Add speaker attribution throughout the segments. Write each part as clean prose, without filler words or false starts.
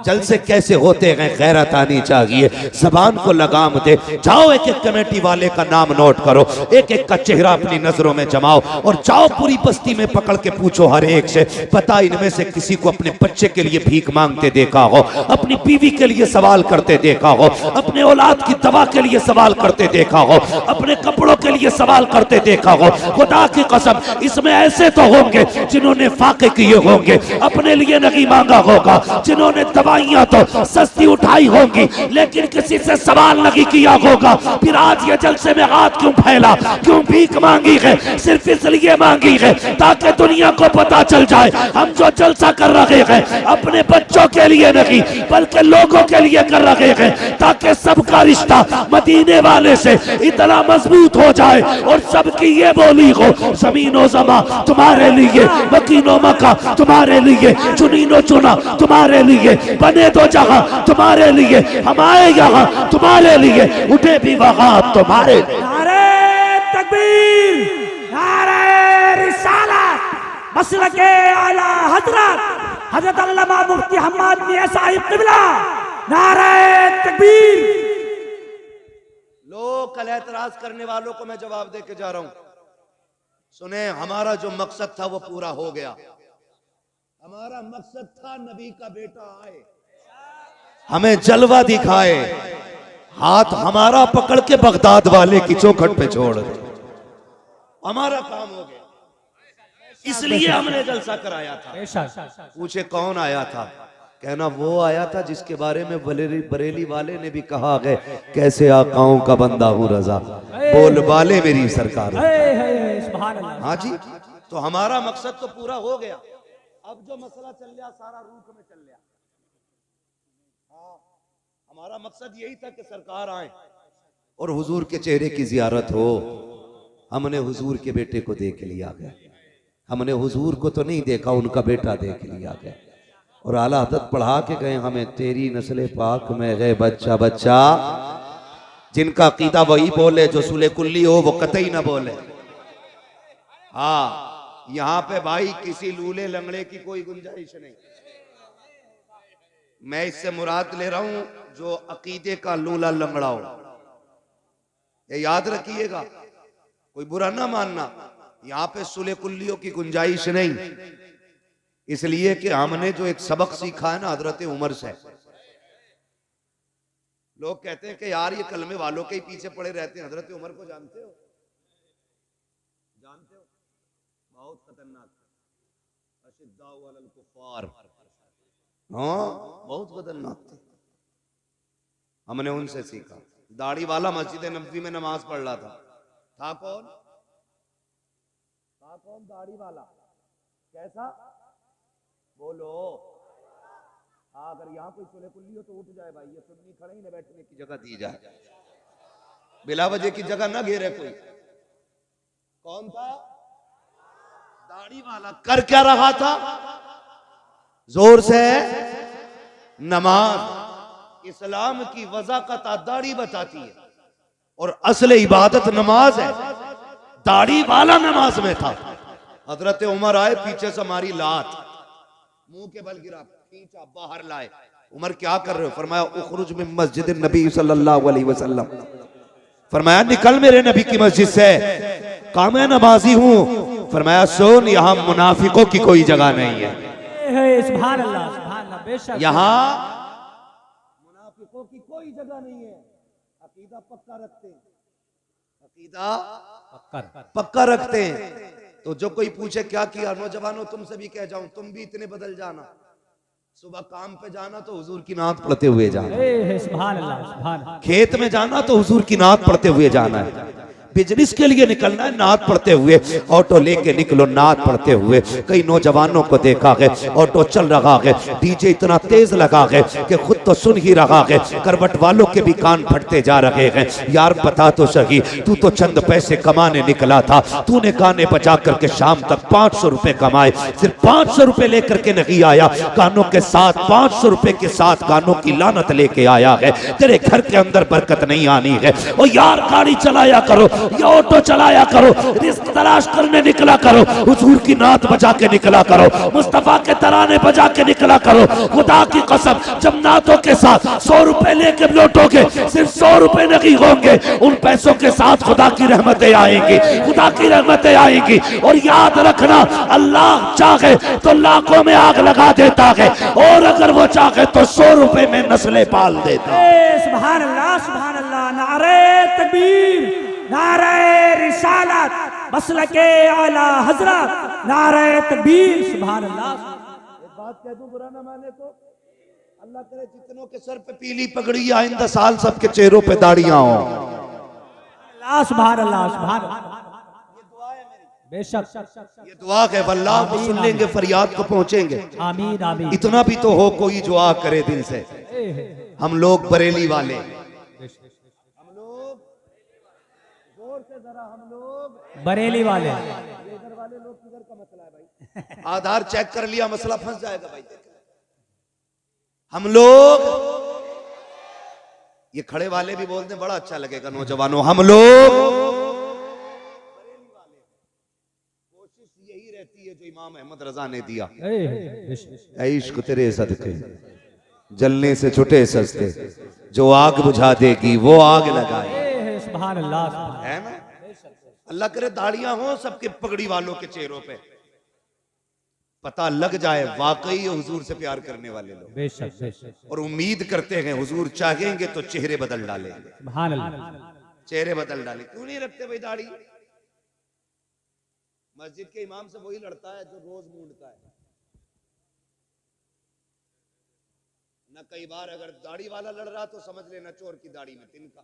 Speaker 1: जलसे कैसे होते हैं गैरत आनी चाहिए, जबान को लगाम दे। जाओ एक एक कमेटी वाले का नाम नोट करो, एक एक का चेहरा अपनी नजरों में जमाओ और जाओ पूरी बस्ती में पकड़ के पूछो हर एक से, पता इनमें से किसी को अपने बच्चे के लिए भीख मांगते देखा हो, अपनी बीवी के लिए सवाल करते देखा हो, अपने औलाद की दवा के लिए सवाल करते देखा हो, अपने कपड़ों के लिए सवाल करते देखा हो। खुदा की कसम इसमें ऐसे तो होंगे जिन्होंने फाके किए होंगे, अपने लिए नहीं मांगा होगा, जिन्होंने दवाइयां तो सस्ती उठाई होंगी लेकिन किसी से सवाल नहीं किया होगा। फिर आज ये जलसे में हाथ क्यों फैला, क्यों भीख मांगी है? सिर्फ इसलिए मांगी है ताकि दुनिया को पता चल जाए हम जो जलसा कर रहे हैं अपने बच्चों के लिए नहीं बल्कि लोगों के लिए कर रहे हैं, ताकि सबका रिश्ता मदीने वाले से इतना मजबूत हो जाए और सबकी ये बोली हो, ज़मीनो ज़मा तुम्हारे लिए, मकीनो मका तुम्हारे लिए, चुनीनो चुना तुम्हारे लिए, बने तो जहां तुम्हारे लिए, हम आए यहाँ तुम्हारे लिए, उठे भी वहां तुम्हारे लिए।
Speaker 2: नारे तकबीर, नारे रिसालत, मसलके आला हजरत हजरत अल्लामा मुफ्ती हम्माद मियां साहिब क़िबला, नारे तकबीर।
Speaker 1: लो कल एतराज करने वालों को मैं जवाब दे के जा रहा हूं, सुने हमारा जो मकसद था वो पूरा हो गया। हमारा मकसद था नबी का बेटा आए, हमें जलवा दिखाए, हाथ हमारा पकड़ के बगदाद वाले की चौखट पे छोड़ दे, हमारा काम हो गया। इसलिए हमने जलसा कराया था। पूछे कौन आया था? कहना वो आया था जिसके बारे में बरेली वाले ने भी कहा है, कैसे आकाओं का बंदा हूं रजा, बोल बाले मेरी सरकार। हाँ जी, तो हमारा मकसद तो पूरा हो गया। अब जो मसला चल रहा सारा रूख में चल रहा। हाँ, हमारा मकसद यही था कि सरकार आए और हुजूर के चेहरे की जियारत हो। हमने हुजूर के बेटे को देख लिया गया, हमने हुजूर को तो नहीं देखा, उनका बेटा देख लिया गया और आला हदरत पढ़ा के गए हमें, तेरी नस्ल पाक में गए बच्चा बच्चा, जिनका अकीदा वही बोले जो सुले कुल्ली हो वो कतई ना बोले। हाँ, यहाँ पे भाई किसी लूले लंगड़े की कोई गुंजाइश नहीं। मैं इससे मुराद ले रहा हूं जो अकीदे का लूला लंगड़ा हो। ये याद रखिएगा, कोई बुरा ना मानना, यहाँ पे सुले कुल्लियों की गुंजाइश नहीं। इसलिए कि हमने जो एक सबक सीखा है ना हजरत उमर से। लोग कहते हैं कि यार ये कलमे वालों के ही पीछे पड़े रहते हैं। हजरत उमर को जानते हो? जानते हो? बहुत खतरनाक, अशिद्दाउ अलल कुफ्फार, हाँ बहुत खतरनाक थे। हमने उनसे सीखा। दाढ़ी वाला मस्जिद नबवी में नमाज पढ़ रहा था कौन? था कौन दाढ़ी वाला? कैसा? बोलो। हाँ, अगर यहाँ कोई सुले कुल्ली हो तो उठ जाए भाई, ये सुन्नी खड़े ही न बैठने की जगह दी जाए, बिला वजह की जगह ना घेरे कोई। कौन था? दाढ़ी वाला। कर क्या रहा था? जोर से नमाज। इस्लाम की वज़ाक़त दाढ़ी बताती है और असल इबादत नमाज है। दाढ़ी वाला नमाज में था। हजरत उमर आए, पीछे से मारी लात, मुंह के बल गिरा, खींचा, बाहर लाए। उमर क्या कर रहे हो? फरमाया उखरुज मिन मस्जिद नबी सल्लल्लाहु अलैहि वसल्लम। फरमाया निकल मेरे नबी की मस्जिद से, कहा मैं नमाजी हूँ। फरमाया सुन, यहाँ मुनाफिकों की कोई जगह नहीं है।
Speaker 2: सुभान अल्लाह, सुभान अल्लाह, बेशक
Speaker 1: यहाँ मुनाफिकों की कोई जगह नहीं है। अकीदा पक्का रखते हैं, अकीदा पक्का रखते हैं। तो जो कोई पूछे क्या किया, नौजवानों तुमसे भी कह जाऊं, तुम भी इतने बदल जाना। सुबह काम पे जाना तो हुजूर की नात पढ़ते हुए जाना,
Speaker 2: सुभान अल्लाह, सुभान अल्लाह।
Speaker 1: खेत में जाना तो हुजूर की नात पढ़ते हुए जाना है। बिजनेस के लिए निकलना है, नात पढ़ते हुए। ऑटो लेके निकलो, नात पढ़ते हुए। कई नौजवानों को देखा है, ऑटो चल रहा है, डीजे इतना तेज लगा है कि खुद तो सुन ही रहा है, करवट वालों के भी कान फटते जा रहे हैं। यार बता तो सही, तू तो चंद पैसे कमाने निकला था, तूने गाने बजा करके शाम तक 500 रुपए कमाए, सिर्फ 500 रुपए लेकर के नहीं आया, गानों के साथ 500 रुपए के साथ गानों की लानत लेके आया है। तेरे घर के अंदर बरकत नहीं आनी है। और यार गाड़ी चलाया करो, या ऑटो चलाया करो, रिस्क तलाश करने निकला करो, हुजूर की नात बजा के निकला करो, मुस्तफा के तराने बजा के निकला करो। खुदा की कसम, जब नातों के साथ 100 रुपए लेके लौटोगे, सिर्फ 100 रुपए नहीं होंगे, उन पैसों के साथ खुदा की रहमतें आएंगी, खुदा की रहमतें आएंगी। और याद रखना, अल्लाह चाहे तो लाखों में आग लगा देता है, और अगर वो चाहे तो 100 रुपए में नस्लें पाल देता है।
Speaker 2: सुभान अल्लाह, सुभान अल्लाह। नारे तकबीर, नारे रिसालत, मसलके आला हजरत, नारे तकबीर, सुभान अल्लाह।
Speaker 1: एक बात कह दूं, बुरा ना माने तो, अल्लाह करे जितनों के सर पे पीली पगड़ी, आइंदा साल सबके चेहरों पे दाढ़ियां हो।
Speaker 2: अल्लाह, सुभान अल्लाह, सुभान अल्लाह। बेशक
Speaker 1: ये दुआ है, वल्लाह वो सुन लेंगे, फरियाद को पहुंचेंगे।
Speaker 2: आमीन आमीन।
Speaker 1: इतना भी तो हो कोई दुआ करे दिल से। हम लोग बरेली वाले, हम लोग जोर से जरा, हम लोग
Speaker 2: बरेली वाले।
Speaker 1: इधर वाले लोग किधर का मसला है भाई? आधार चेक कर लिया, मसला फंस जाएगा भाई। हम लोग, ये खड़े वाले भी बोलते हैं, बड़ा अच्छा लगेगा नौजवानों, हम लोग यही रहती है जो इमाम अहमद रजा ने दिया। ऐ इश्क तेरे सदके जलने से छुटे सस्ते, जो आग बुझा देगी वो आग लगाए।
Speaker 2: सुभान अल्लाह,
Speaker 1: है ना? अल्लाह करे दाढ़ियां हो सबके पगड़ी वालों के चेहरों पे, पता लग जाए वाकई हुजूर से प्यार करने वाले लोग।
Speaker 2: बेशक बेशक।
Speaker 1: और उम्मीद करते हैं हुजूर चाहेंगे तो चेहरे बदल डालेंगे।
Speaker 2: सुभान अल्लाह।
Speaker 1: चेहरे बदल डाले। क्यों नहीं रखते भाई दाढ़ी? मस्जिद के इमाम से वही लड़ता है जो रोज मूंढता है ना। कई बार अगर दाढ़ी वाला लड़ रहा तो समझ लेना चोर की दाढ़ी में तिनका।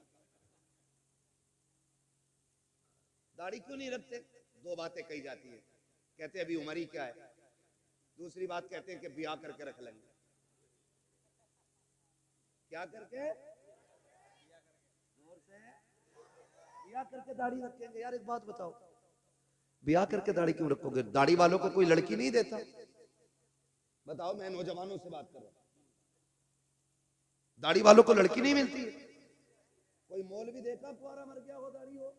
Speaker 1: दाढ़ी क्यों नहीं रखते? दो बातें कही जाती है। कहते हैं अभी उम्र ही क्या है, दूसरी बात कहते हैं कि ब्याह करके रख लेंगे। क्या करके? ब्याह करके दाढ़ी रखेंगे। यार एक बात बताओ, ब्याह करके दाढ़ी क्यों रखोगे? दाढ़ी वालों को कोई लड़की नहीं देता? बताओ, मैं नौजवानों से बात कर रहा हूं, दाढ़ी वालों को लड़की नहीं मिलती है? कोई मौलवी देखा कुआरा मर गया हो दाढ़ी हो?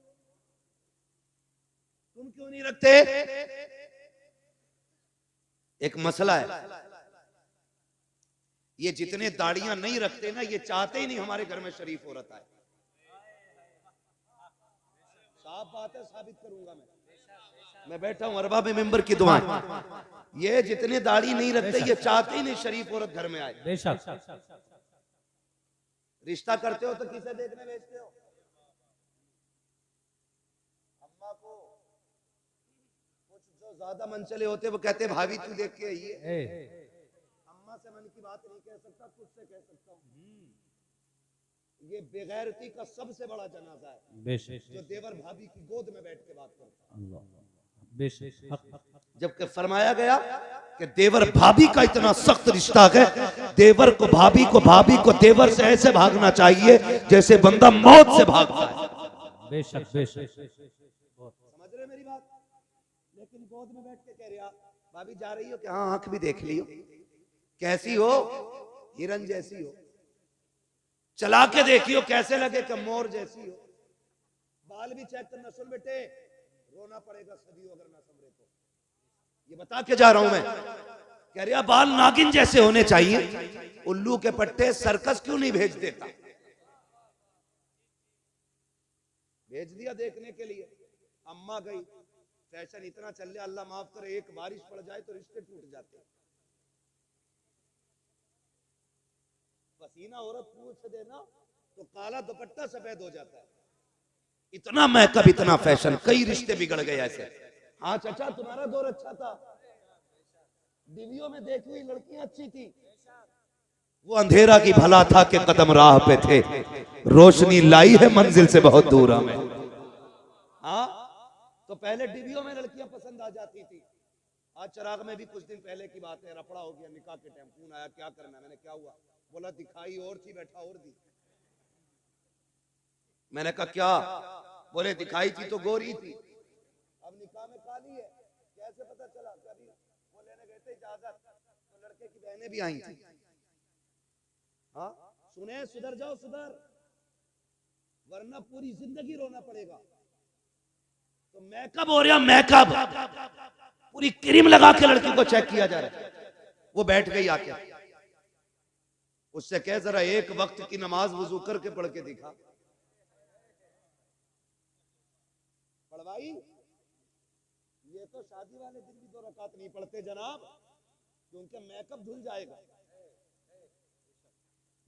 Speaker 1: तुम क्यों नहीं रखते? एक मसला है, ये जितने दाढ़ियां नहीं रखते ना, ये चाहते ही नहीं हमारे घर में शरीफ औरत आए। साफ बात है, साबित करूंगा मैं बैठा हूं अरबा में मेंबर की दुआएं। ये जितने दाढ़ी नहीं रखते, ये चाहते ही नहीं शरीफ औरत घर में आए।
Speaker 2: बेशक।
Speaker 1: रिश्ता करते हो तो किसे देखने भेजते हो? अम्मा को। कुछ जो ज्यादा मन चले होते वो कहते भाभी तू देख के आइए। अम्मा से मन की बात नहीं कह सकता, खुद से कह सकता हूँ। ये बेगैरती का सबसे बड़ा जनाजा है जो देवर भाभी की गोद में बैठ के बात करता है। जबकि फरमाया गया कि देवर भाभी का इतना सख्त रिश्ता है, देवर को भाभी को देवर से ऐसे भागना चाहिए जैसे बंदा मौत से भागता है।
Speaker 2: बेशक बेशक।
Speaker 1: समझ रहे मेरी बात? लेकिन गोद में बैठ के कह रहा भाभी जा रही हो कि हाँ, आंख भी देख लियो, कैसी हो? हिरन जैसी हो। चला के देखियो कैसे लगे कि मोर जैसी हो। बाल भी चेक करना। सुन बेटे, रोना पड़ेगा सदियों अगर ना संभरे तो। ये बता के जा रहा हूं मैं। कह रहा बाल नागिन जैसे होने चाहिए। उल्लू के पट्टे सर्कस क्यों नहीं भेज देता? भेज दिया देखने के लिए। अम्मा गई, फैशन इतना चल रहा, अल्लाह माफ करे, एक बारिश पड़ जाए तो रिश्ते टूट जाते। पसीना औरत पूछ देना तो काला दुपट्टा सफेद हो जाता है। इतना मेकअप, इतना फैशन, कई रिश्ते बिगड़ गए ऐसे। हाँ चाचा, तुम्हारा दौर अच्छा था, टीवियों में देखी हुई लड़कियां अच्छी थी। वो अंधेरा की भला था कि कदम राह पे थे, रोशनी लाई है मंजिल से बहुत दूर हमें। हाँ, तो पहले टीवियों में लड़कियां पसंद आ जाती थी। आज चिराग में भी कुछ दिन पहले की बात है, रफड़ा हो गया निकाह के टाइम। फोन आया, क्या करना? मैंने क्या हुआ? बोला दिखाई और थी, बैठा और दी। मैंने कहा क्या? बोले दिखाई थी तो गोरी थी, अब निकाह में काली है। कैसे पता चला? कभी वो लेने गए थे इजाजत, तो लड़के की बहनें भी आई थी। हाँ सुने, सुधर जाओ, सुधर, वरना पूरी जिंदगी रोना पड़ेगा। तो मेकअप हो रहा, मेकअप पूरी क्रीम लगा के लड़की को चेक किया जा रहा है। वो बैठ गई आके, उससे कह जरा एक वक्त की नमाज वजू करके पढ़ के दिखा। पढ़वाई, ये तो शादी वाले दिन भी 2 रकात नहीं पढ़ते जनाब, क्योंकि मेकअप धुल जाएगा।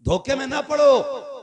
Speaker 1: धोखे में ना पड़ो।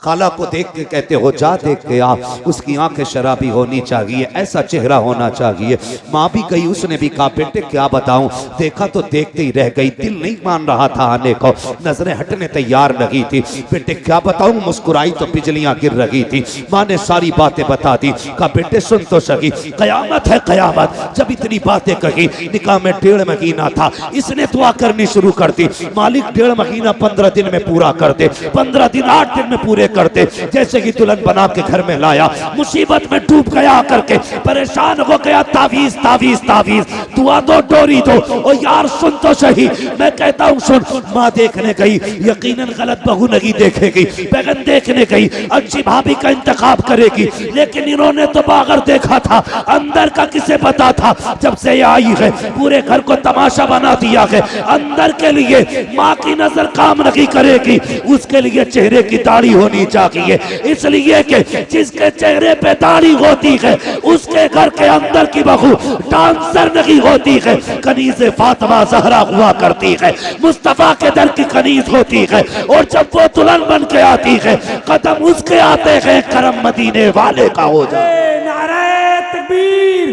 Speaker 1: खाला को देख के कहते हो जा देख के आ, उसकी आंखें शराबी होनी चाहिए, ऐसा चेहरा होना चाहिए। माँ भी गई, उसने भी कहा बेटे क्या बताऊं, देखा तो देखते ही रह गई, दिल नहीं मान रहा था आने को, नजरें हटने तैयार लगी थी। बेटे क्या बताऊं, मुस्कुराई तो बिजलियां गिर रही थी। माँ ने सारी बातें बता दी। कहा बेटे सुन तो सही, कयामत है कयामत। जब इतनी बातें कही, निकाह में 1.5 महीना था, इसने दुआ करनी शुरू कर दी, मालिक 1.5 महीना 15 दिन में पूरा कर दे। 15 दिन 8 दिन में पूरे करते। जैसे कि दुल्हन बना के घर में लाया, मुसीबत में डूब गया करके परेशान हो गया। तावीज तावीज तावीज, दुआ दो डोरी दो। ओ यार सुन तो सही, मैं कहता हूँ सुन। माँ देखने गई, यकीनन गलत बहू नहीं देखेगी, बेगन देखने गई, अच्छी भाभी का इंतखाब करेगी, लेकिन इन्होंने तो बागर देखा था, अंदर का किसे पता था। जब से ये आई है पूरे घर को तमाशा बना दिया है। अंदर के लिए माँ की नजर काम नहीं करेगी, उसके लिए चेहरे की दाढ़ी होनी चाहिए, इसलिए कि जिसके चेहरे पे दाढ़ी होती है उसके घर के अंदर की बहू डांसर नहीं होती है। कनीज़ फातिमा ज़हरा हुआ करती है, मुस्तफा के दर की कनीज होती है, और जब वो दुल्हन बन के आती है कदम उसके आते हैं, करम मदीने वाले का हो जाए।
Speaker 2: नारे तकबीर,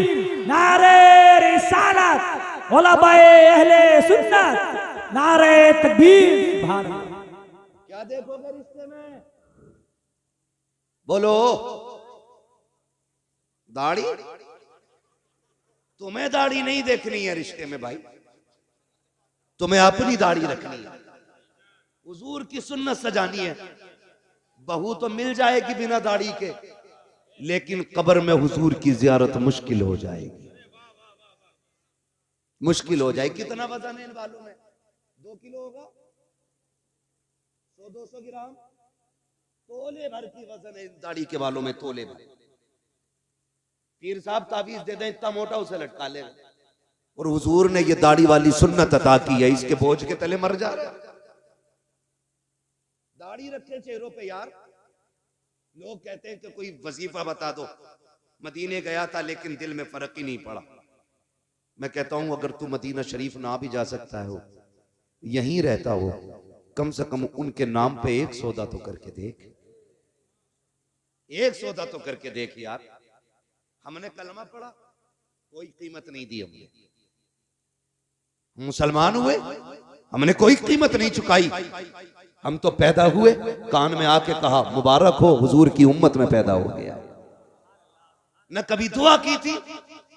Speaker 2: नारे रिसालत, उलमाए अहले सुन्नत, नारे तकबीर।
Speaker 1: क्या देखोगे रिश्ते में? बोलो। दाढ़ी? तुम्हें दाढ़ी नहीं देखनी है रिश्ते में भाई, तुम्हें अपनी दाढ़ी रखनी है, हुजूर की सुन्नत सजानी है। बहू तो मिल जाएगी बिना दाढ़ी के, लेकिन कब्र में हुजूर की जियारत मुश्किल हो जाएगी, मुश्किल हो जाएगी। कितना वजन है इन बालों में? 2 किलो होगा, 100-200 ग्राम, तोले भर की वजन है इन दाढ़ी के बालों में, तोले भर। पीर साहब तावीज दे दें इतना मोटा, उसे लटका ले। और हुजूर ने ये दाढ़ी वाली सुन्नत अता की है, इसके बोझ के तले मर जा रहे। दाढ़ी रखे चेहरों पे यार। लोग कहते हैं कि कोई वजीफा बता दो, मदीने गया था लेकिन दिल में फर्क ही नहीं पड़ा। मैं कहता हूं अगर तू मदीना शरीफ ना भी जा सकता है, यहीं रहता हो, कम से कम उनके नाम पे एक सौदा तो करके देख, एक सौदा तो करके देख यार। हमने कलमा पढ़ा, कोई कीमत नहीं दी हमने, मुसलमान हुए, हमने कोई कीमत नहीं चुकाई। हम तो पैदा हुए, कान में आके कहा मुबारक हो हुजूर की उम्मत में पैदा हो गया। न कभी दुआ की थी,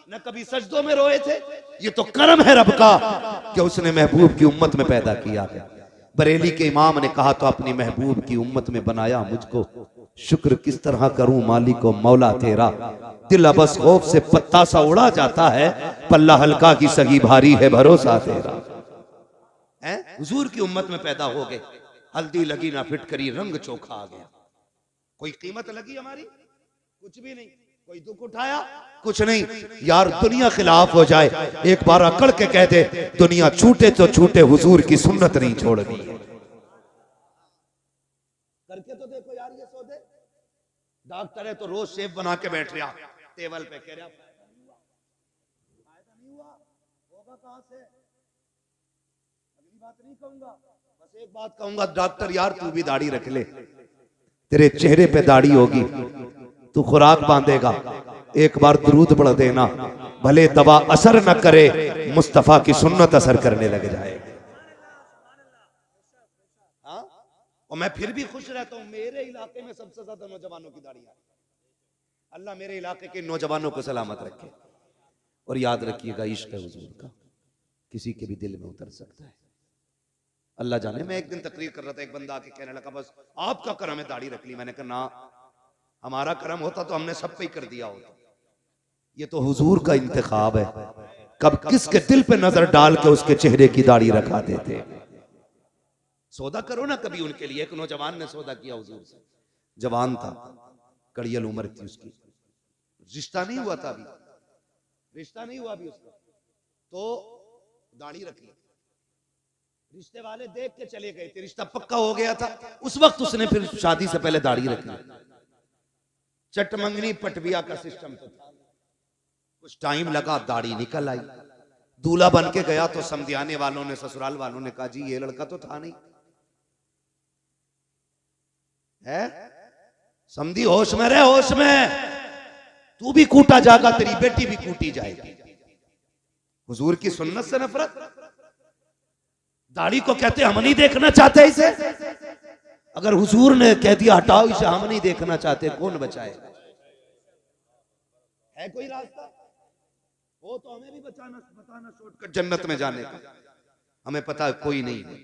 Speaker 1: न कभी सजदों में रोए थे। ये तो करम है रब का कि उसने महबूब की उम्मत में पैदा किया है। बरेली के इमाम ने कहा तो अपनी महबूब की उम्मत में बनाया मुझको, शुक्र किस तरह करूं मालिको मौला तेरा। दिल अबस खौफ से पत्ता सा उड़ा जाता है, पल्ला हल्का की सगी भारी है भरोसा तेरा। हुजूर की उम्मत में पैदा हो गए, हल्दी लगी ना फिटकरी, रंग चोखा आ गया। कोई कीमत लगी हमारी? कुछ भी नहीं। कोई दुख उठाया? कुछ नहीं। यार दुनिया खिलाफ हो जाए, एक बार अकड़ के कह दे दुनिया छूटे तो छूटे, हुजूर की सुन्नत नहीं छोड़नी। करके तो देखो यार ये सौदे। डॉक्टर है तो रोज शेफ बना के बैठ रहा टेबल पे, कह रहा फायदा नहीं हुआ, होगा कहां से? अगली बात नहीं कहूंगा, बस एक बात कहूंगा, डॉक्टर यार तू भी दाढ़ी रख ले, तेरे चेहरे पे दाढ़ी होगी, तू खुराक बांधेगा, एक बार दुरूद पढ़ देना, भले दवा असर न करे, मुस्तफा की सुन्नत असर करने लग जाए। हाँ? और मैं फिर भी खुश रहता हूं, मेरे इलाके में सबसे ज्यादा नौजवानों की दाढ़ी है। अल्लाह मेरे इलाके के नौजवानों को सलामत रखे। और याद रखिएगा इश्क हुजूर का किसी के भी दिल में उतर सकता है, अल्लाह जाने। मैं एक दिन तकरीर कर रहा था, एक बंदा आके कहने लगा बस आपका करम है दाढ़ी रख ली। मैंने कहा ना, हमारा करम होता तो हमने सब पे ही कर दिया होता। ये तो हुजूर का इंतखाब है, कब किसके दिल पे नजर डाल के उसके चेहरे की दाढ़ी रखा देते। सौदा करो ना कभी उनके लिए। एक नौजवान ने सौदा किया हुजूर से, जवान था, कड़ियल उम्र थी उसकी, रिश्ता नहीं हुआ था अभी, रिश्ता नहीं हुआ अभी उसका, तो दाढ़ी रख ली। रिश्ते वाले देख के चले गए थे, रिश्ता पक्का हो गया था, उस वक्त उसने फिर शादी से पहले दाढ़ी रख ली। चटमंगनी पटबिया का सिस्टम तो था। कुछ टाइम लगा, दाढ़ी निकल आई। दूल्हा बन के गया तो समझाने वालों ने, ससुराल वालों ने कहा जी ये लड़का तो था नहीं है, समझी होश में रहे, होश में, तू भी कूटा जाएगा, तेरी बेटी भी कूटी जाएगी। हुजूर की सुन्नत से नफरत, दाढ़ी को कहते हम नहीं देखना चाहते इसे। अगर हुजूर ने कह दिया हटाओ इसे, हम नहीं देखना चाहते, कौन बचाए? है कोई रास्ता? वो तो हमें भी बताना शॉर्टकट जन्नत में जाने का, हमें पता है कोई नहीं है।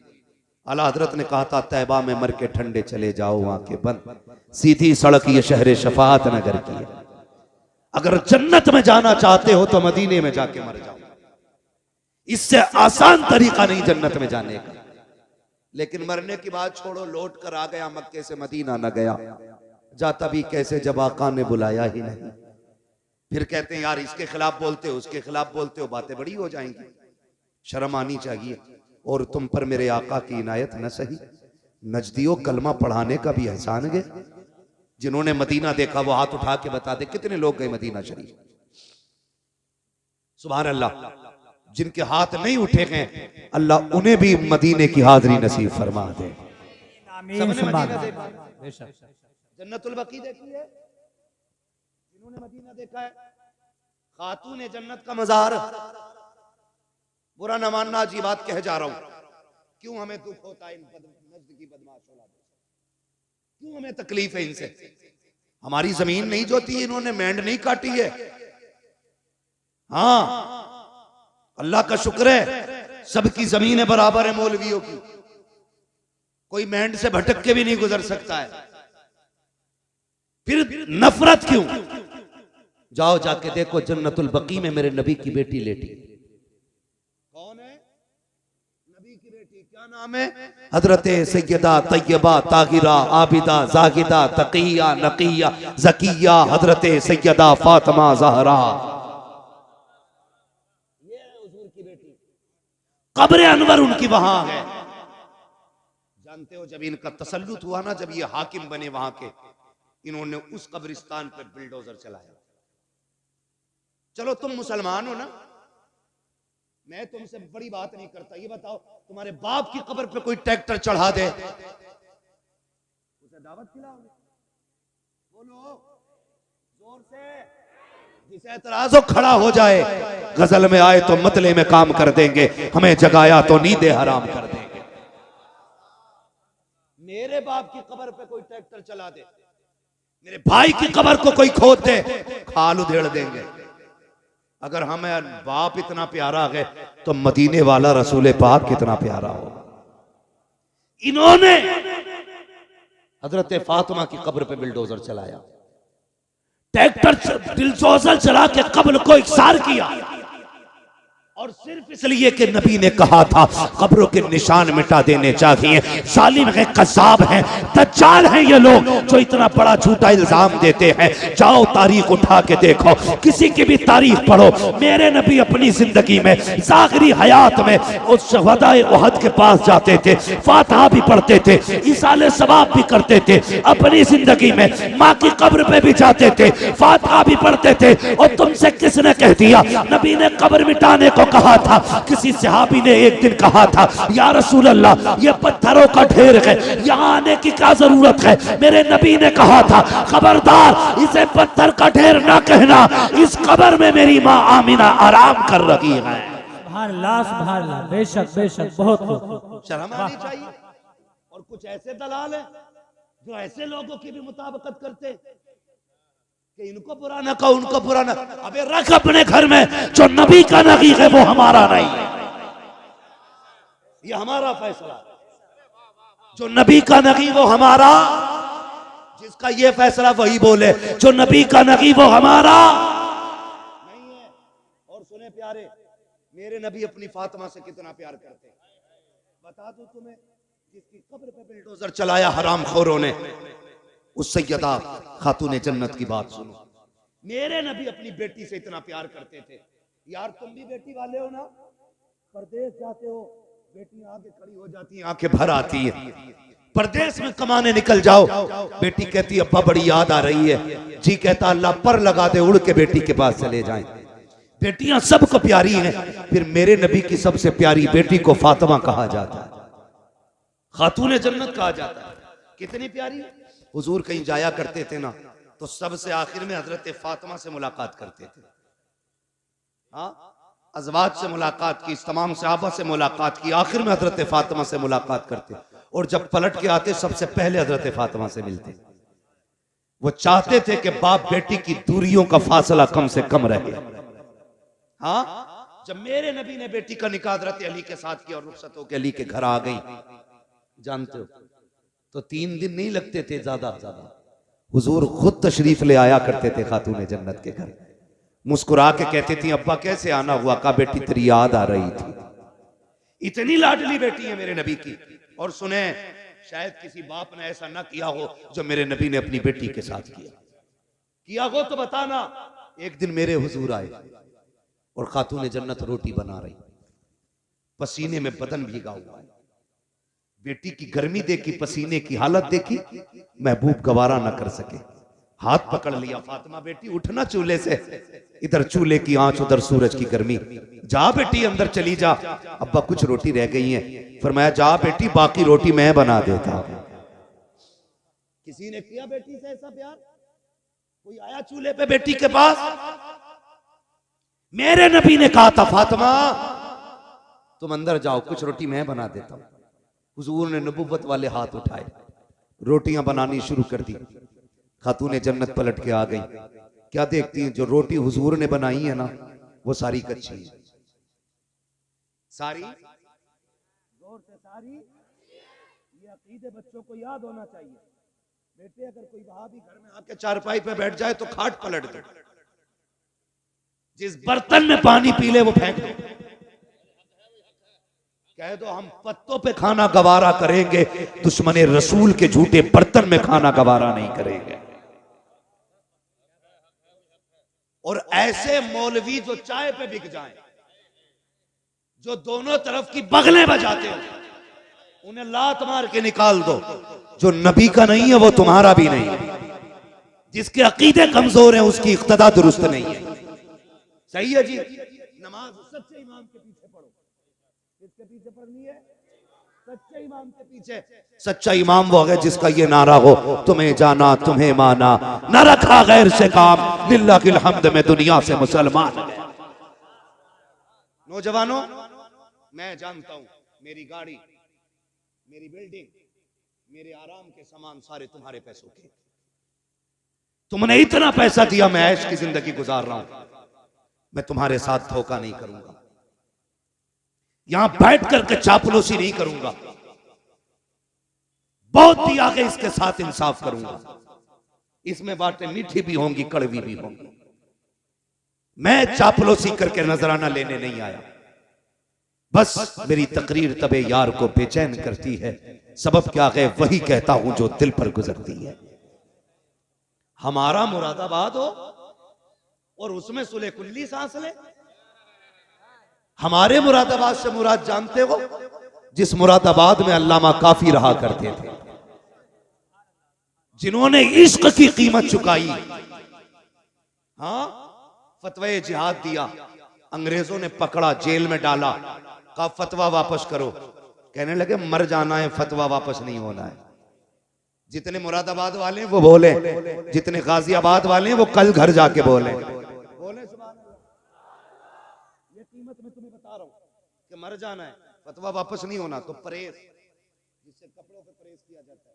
Speaker 1: आला हजरत ने कहा था तैबा में मर के ठंडे चले जाओ, आंखें बंद, सीधी सड़क ये शहर शफात नगर की है। अगर जन्नत में जाना चाहते हो तो मदीने में जाके मर जाओ, इससे आसान तरीका नहीं जन्नत में जाने का। लेकिन मरने की बात छोड़ो, लौट कर आ गया मक्के से मदीना न गया, जाता भी कैसे जब आका ने बुलाया ही नहीं। फिर कहते हैं यार इसके खिलाफ बोलते हो, उसके खिलाफ बोलते हो, बातें बड़ी हो जाएंगी, शर्म आनी चाहिए। और तुम पर मेरे आका की इनायत न सही, नजदियों कलमा पढ़ाने का भी एहसान है। जिन्होंने मदीना देखा वो हाथ उठा के बता दे कितने लोग गए मदीना शरीफ। सुभान अल्लाह। जिनके हाथ नहीं उठे गए अल्लाह उन्हें भी मदीने की हाजिरी नसीब फरमा दे। सबने मदीना देखा, जन्नतुल बकी देखी है, जिन्होंने मदीना देखा है। खातून जन्नत का मज़ार, बुरा न मानना, जी बात कह जा रहा हूं, क्यों हमें दुख होता है इन नज़्द की बदमाश औलाद से, क्यों हमें तकलीफ है इनसे? हमारी जमीन नहीं जोती, इन्होंने मेंढ नहीं काटी है। हाँ अल्लाह का शुक्र है, सबकी जमीनें बराबर है मौलवियों की, कोई मेंढ से भटक के भी नहीं गुजर सकता है। फिर नफरत क्यों? जाओ जाके देखो जन्नतुल बकी में मेरे नबी की बेटी लेटी। कौन है नबी की बेटी? क्या नाम है? हजरत सैयदा तैयबा ताहिरा आबिदा जाहिदा तकिया नकिया जकिया हजरत सैयदा फातिमा ज़हरा, ये है हुजूर की बेटी। कब्र अनवर उनकी वहां है। जानते हो जब इनका तसल्लुत हुआ ना, जब ये हाकिम बने वहां के, इन्होंने उस कब्रिस्तान पर बिल्डोजर चलाया। चलो तुम मुसलमान हो ना, मैं तुमसे बड़ी बात नहीं करता, ये बताओ तुम्हारे बाप की कब्र पे कोई ट्रैक्टर चढ़ा दे, उसे दावत खिलाओगे? बोलो जोर से। जिसे एतराज हो खड़ा हो जाए, गजल में आए तो मतले में काम कर देंगे, हमें जगाया तो नींदे हराम कर देंगे। मेरे बाप की कब्र पे कोई ट्रैक्टर चला दे, मेरे भाई की कब्र को कोई खोद दे, खाल उधेड़ देंगे। अगर हमें बाप इतना प्यारा है तो मदीने वाला रसूल पाक कितना प्यारा हो। इन्होंने हजरत फातिमा की कब्र पे बिल्डोजर चलाया, ट्रैक्टर बिल्डोजर चला के कब्र को इकसार किया, और सिर्फ इसलिए कि नबी ने कहा था कब्रों के निशान मिटा देने चाहिए। जालिम है, कज़्ज़ाब है, दज्जाल है ये लोग जो इतना बड़ा झूठा इल्जाम देते हैं। जाओ तारीख उठा के देखो, किसी की भी तारीख पढ़ो। मेरे नबी अपनी जिंदगी में ज़ाहिरी हयात में उस शहदाए उहद के पास जाते थे, फातिहा भी पढ़ते थे, इसाले सवाब भी करते थे, अपनी जिंदगी में माँ की कब्र पे भी जाते थे, फातिहा भी पढ़ते थे। और तुमसे किसने कह दिया नबी ने कब्र मिटाने को कहा था? किसी सहाबी ने एक दिन कहा था या रसूल अल्लाह ये पत्थरों का ढेर है, यहाँ आने की क्या जरूरत है? मेरे नबी ने कहा था खबरदार इसे पत्थर का ढेर ना कहना, इस कब्र में मेरी माँ आमिना आराम कर रही है।
Speaker 2: सुभान अल्लाह, बेशक बेशक, बहुत खूब।
Speaker 1: शर्म आनी चाहिए। और कुछ ऐसे दलाल है जो ऐसे लोगों की भी मुताबिकत करते कि इनको बुरा ना कहो, उनको बुरा ना। अबे रख अपने घर में, जो नबी का नबी है वो हमारा नहीं है, ये हमारा फैसला। जो नबी का नबी वो हमारा, जिसका ये फैसला वही बोले, जो नबी का नबी वो हमारा नहीं है। और सुने प्यारे, मेरे नबी अपनी फातिमा से कितना प्यार करते हैं, बता दूं तुम्हें। जिसकी कब्र पे बिल्डोजर चलाया हरामखोरों ने, उस सैयदा खातून जन्नत की बात सुनो। मेरे नबी अपनी बेटी से इतना प्यार करते थे। यार तुम भी बेटी वाले हो ना, परदेश जाते हो, बेटियां आगे खड़ी हो जाती हैं, आंखें भर आती हैं। परदेश में कमाने निकल जाओ, बेटी कहती अब्बा बड़ी याद आ रही है, जी कहता अल्लाह पर लगा दे, उड़ के बेटी के पास चले जाएं। बेटियां सबको प्यारी हैं, फिर मेरे नबी की सबसे प्यारी बेटी को फातिमा कहा जाता है, खातून जन्नत कहा जाता है। कितनी प्यारी। हुजूर कहीं जाया करते थे ना, तो सबसे आखिर में हजरत फातिमा से मुलाकात करते थे। हाँ, अज़वाज से मुलाकात की, तमाम सहाबा से मुलाकात की, आखिर में हजरत फातिमा से मुलाकात करते, और जब पलट के आते सबसे पहले हजरत फातिमा से मिलते। वो चाहते थे कि बाप बेटी की दूरियों का फासला कम से कम रहे। हाँ, जब मेरे नबी ने बेटी का निकाह हजरत अली के साथ किया और रुखसत होकर अली के घर आ गई, जानते हो, तो 3 दिन नहीं लगते थे ज्यादा ज्यादा। हुजूर खुद तशरीफ ले आया करते थे खातून जन्नत के घर, मुस्कुरा के कहते थे अब्बा कैसे आना हुआ, का बेटी तेरी याद आ रही थी। इतनी लाडली बेटी है मेरे नबी की। और सुने, शायद किसी बाप ने ऐसा ना किया हो जो मेरे नबी ने अपनी बेटी के साथ किया हो तो बताना। एक दिन मेरे हुजूर आए और खातून जन्नत रोटी बना रही, पसीने में बदन भीगा हुआ है। बेटी की गर्मी देखी, पसीने की हालत देखी, महबूब गवारा ना कर सके, हाथ पकड़ लिया, फातिमा बेटी उठना चूल्हे से, इधर चूल्हे की आंच उधर सूरज की गर्मी, जा बेटी अंदर चली जा, अब्बा कुछ रोटी रह गई है। फरमाया जा बेटी बाकी रोटी मैं बना देता हूं। किसी ने किया बेटी से ऐसा प्यार? कोई आया चूल्हे पे बेटी के पास? मेरे नबी ने कहा था फातिमा तुम अंदर जाओ, कुछ रोटी मैं बना देता हूं। हुजूर ने नबुव्वत वाले हाथ उठाए, रोटियां बनानी शुरू कर दी। खातून जन्नत पलट के आ गई, क्या देखती हैं, जो रोटी हुजूर ने बनाई है ना वो सारी कच्ची है। सारी जोर से सारी। ये अकीदे बच्चों को याद होना चाहिए। बेटे अगर कोई वहाबी घर में आके चारपाई पे बैठ जाए तो खाट पलट दो, जिस बर्तन में पानी पी ले वो फेंक दो, कह दो हम पत्तों पे खाना गवारा करेंगे, दुश्मने रसूल के झूठे बर्तन में खाना गवारा नहीं करेंगे। और ऐसे मौलवी जो चाय पे बिक जाएं, जो दोनों तरफ की बगलें बजाते हो, उन्हें लात मार के निकाल दो। जो नबी का नहीं है वो तुम्हारा भी नहीं है, जिसके अकीदे कमजोर हैं उसकी इक्तदा दुरुस्त नहीं है। सही है जी। नमाज सच्चे इमाम के पीछे पढ़ो। किसके पीछे पढ़नी है? सच्चे इमाम के पीछे। सच्चा इमाम वो है जिसका ये नारा हो, तुम्हें जाना तुम्हें माना, न रखा गैर से काम, लिल्लाहिल हम्द में दुनिया से मुसलमान। नौजवानों, मैं जानता हूं मेरी गाड़ी, मेरी बिल्डिंग, मेरे आराम के सामान सारे तुम्हारे पैसों के। तुमने इतना पैसा दिया, मैं ऐश की जिंदगी गुजार रहा हूं, मैं तुम्हारे साथ धोखा नहीं करूंगा, यहां बैठ करके चापलूसी नहीं करूंगा, बहुत दिया के इसके साथ इंसाफ करूंगा। इसमें बातें मीठी भी होंगी कड़वी भी होंगी। मैं चापलूसी करके नजराना लेने नहीं आया, बस मेरी तकरीर तबे यार को बेचैन करती है, सबब क्या है वही कहता हूं जो दिल पर गुजरती है। हमारा मुरादाबाद हो और उसमें सुले कुल्ली सांस ले। हमारे मुरादाबाद से मुराद जानते हो? जिस मुरादाबाद में अल्लामा काफी रहा करते थे, जिन्होंने इश्क की कीमत चुकाई, हाँ, फतवे जिहाद दिया, अंग्रेजों ने पकड़ा, जेल में डाला, कहा फतवा वापस करो, कहने लगे मर जाना है, फतवा वापस नहीं होना है। जितने मुरादाबाद वाले हैं वो बोले, जितने गाजियाबाद वाले हैं वो कल घर जाके बोले। ये कीमत मैं तुम्हें बता रहा हूं कि मर जाना है, फतवा वापस नहीं होना, तो प्रेस, जिससे कपड़ों पे प्रेस किया जाता है,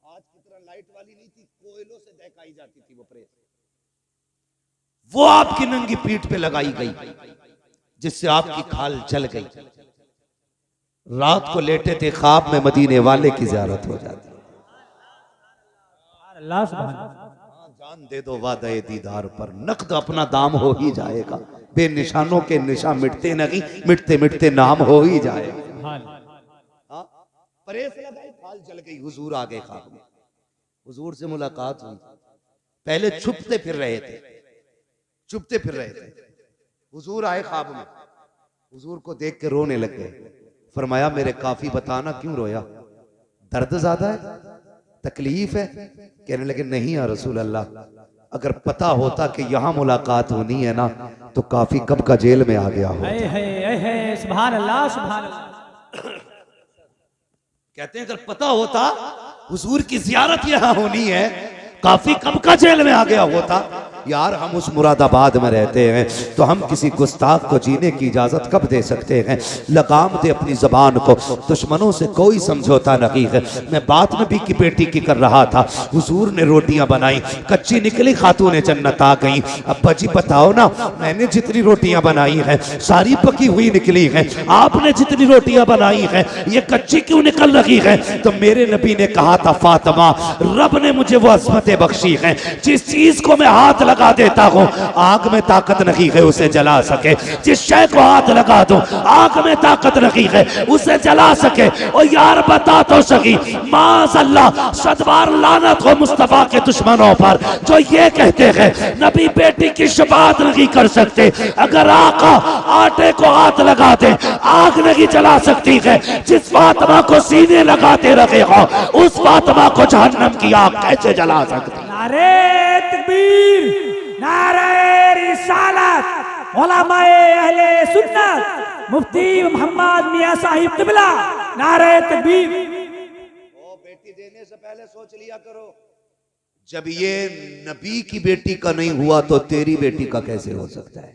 Speaker 1: आज की तरह लाइट वाली नहीं थी, कोयलों से दहकाई जाती थी वो प्रेस, वो आपकी नंगी पीठ पे लगाई गई, जिससे आपकी खाल जल गई। रात को लेटे थे ख्वाब में मदीने वाले की ज़ियारत हो जाती। जान दे दो वादे दीदार पर, नकद अपना दाम हो ही जाएगा, बेनिशानों के निशान मिटते नहीं, मिटते मिटते नाम हो ही जाएगा। प्रेस लगाई, खाल जल गई, हुजूर आ गए ख्वाब में, हुजूर से मुलाकात हुई। पहले छुपते फिर रहे थे, चुपते फिर रहे थे। हुजूर आए ख्वाब में, हुजूर को देख के रोने लग गए। फरमाया मेरे काफी बताना क्यों रोया, दर्द ज्यादा है, तकलीफ है? कहने लगे नहीं या रसूल अल्लाह, अगर पता होता कि यहाँ मुलाकात होनी है ना तो काफी कब का जेल में आ गया हो।
Speaker 2: सुभान अल्लाह सुभान अल्लाह।
Speaker 1: कहते हैं अगर पता होता हुजूर की जियारत यहाँ होनी है, काफी कब का जेल में आ गया होता। यार हम उस मुरादाबाद में रहते हैं तो हम किसी गुस्ताख को जीने की इजाजत कब दे सकते हैं। लगाम दे अपनी जबान को, दुश्मनों से कोई समझौता नहीं है। मैं बात नबी की बेटी की कर रहा था, हुजूर ने रोटियां बनाई, कच्ची निकली, खातून जन्नत आ गई। अब्बा जी बताओ ना, मैंने जितनी रोटियां बनाई हैं सारी पकी हुई निकली हैं, आपने जितनी रोटियां बनाई हैं ये कच्ची क्यों निकल रही है? तो मेरे नबी ने कहा था फातिमा, रब ने मुझे वो अज़मतें बख्शी हैं, जिस चीज को मैं हाथ लगा देता हूं आग में ताकत नहीं है उसे जला सके। जिस शय को हाथ लगा दो आग में ताकत नहीं है उसे जला सके। और यार बता तो सही, माज़अल्लाह सदबार लानत हो मुस्तफा के दुश्मनों पर जो ये कहते हैं नबी बेटी की शफाअत नहीं कर सकते। अगर आका आटे को हाथ लगा दे आग नहीं जला सकती है। जिस फातिमा को सीने लगाते रखे हो उस फातिमा को जहन्नम की आग कैसे जला सकती?
Speaker 2: नारे तकबीर, नारे रिसालत, उलमाए अहले सुन्नत, मुफ्ती मोहम्मद मियां साहिब किबला, नारे तकबीर।
Speaker 1: ओ बेटी देने से पहले सोच लिया करो, जब ये नबी की बेटी का नहीं हुआ तो तेरी बेटी का कैसे हो सकता है?